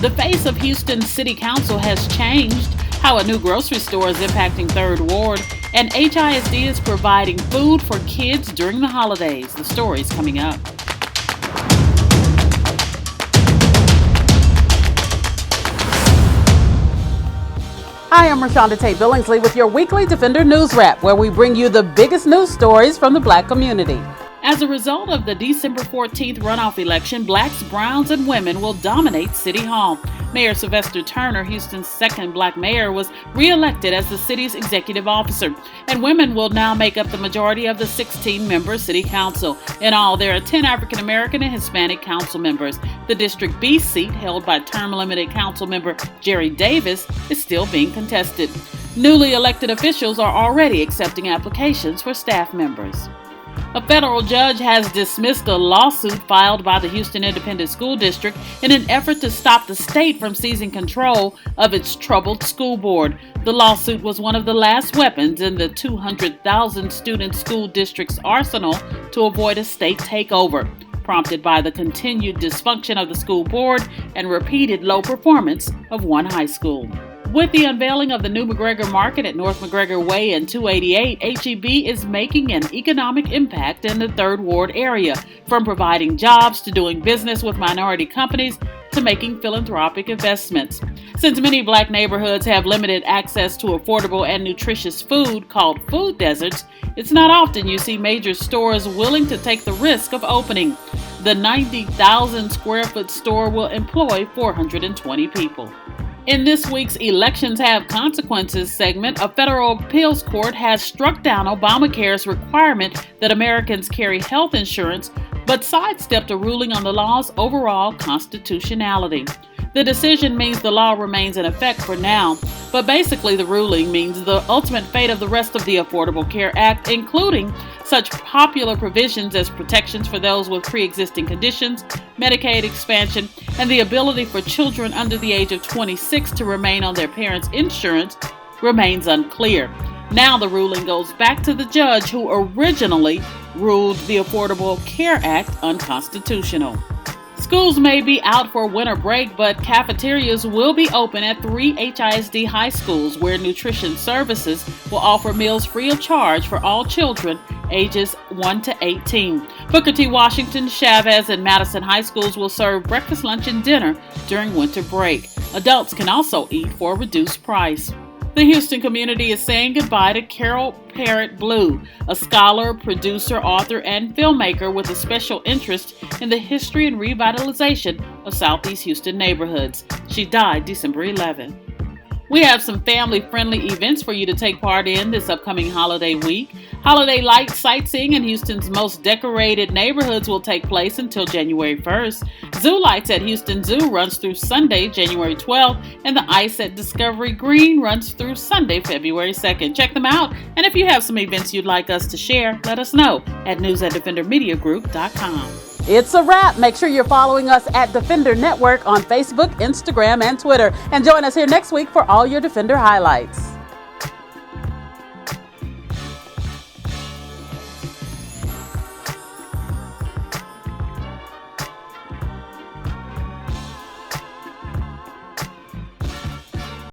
The face of Houston's City Council has changed, how a new grocery store is impacting 3rd Ward, and HISD is providing food for kids during the holidays. The story's coming up. Hi, I'm ReShonda Tate Billingsley with your weekly Defender NewsWrap, where we bring you the biggest news stories from the Black community. As a result of the December 14th runoff election, blacks, browns, and women will dominate City Hall. Mayor Sylvester Turner, Houston's second black mayor, was re-elected as the city's executive officer, and women will now make up the majority of the 16-member city council. In all, there are 10 African American and Hispanic council members. The District B seat, held by term-limited council member Jerry Davis, is still being contested. Newly elected officials are already accepting applications for staff members. A federal judge has dismissed a lawsuit filed by the Houston Independent School District in an effort to stop the state from seizing control of its troubled school board. The lawsuit was one of the last weapons in the 200,000 student school district's arsenal to avoid a state takeover, prompted by the continued dysfunction of the school board and repeated low performance of one high school. With the unveiling of the new McGregor Market at North McGregor Way and 288, HEB is making an economic impact in the 3rd Ward area, from providing jobs to doing business with minority companies to making philanthropic investments. Since many black neighborhoods have limited access to affordable and nutritious food called food deserts, it's not often you see major stores willing to take the risk of opening. The 90,000 square foot store will employ 420 people. In this week's Elections Have Consequences segment, a federal appeals court has struck down Obamacare's requirement that Americans carry health insurance, but sidestepped a ruling on the law's overall constitutionality. The decision means the law remains in effect for now, but basically the ruling means the ultimate fate of the rest of the Affordable Care Act, including such popular provisions as protections for those with pre-existing conditions, Medicaid expansion, and the ability for children under the age of 26 to remain on their parents' insurance, remains unclear. Now the ruling goes back to the judge who originally ruled the Affordable Care Act unconstitutional. Schools may be out for winter break, but cafeterias will be open at 3 HISD high schools, where nutrition services will offer meals free of charge for all children ages 1 to 18. Booker T. Washington, Chavez, and Madison high schools will serve breakfast, lunch, and dinner during winter break. Adults can also eat for a reduced price. The Houston community is saying goodbye to Carol Parrott Bloo, a scholar, producer, author, and filmmaker with a special interest in the history and revitalization of Southeast Houston neighborhoods. She died December 11. We have some family-friendly events for you to take part in this upcoming holiday week. Holiday light sightseeing in Houston's most decorated neighborhoods will take place until January 1st. Zoo Lights at Houston Zoo runs through Sunday, January 12th, and the Ice at Discovery Green runs through Sunday, February 2nd. Check them out, and if you have some events you'd like us to share, let us know at news@defendermediagroup.com. It's a wrap. Make sure you're following us at Defender Network on Facebook, Instagram, and Twitter. And join us here next week for all your Defender highlights.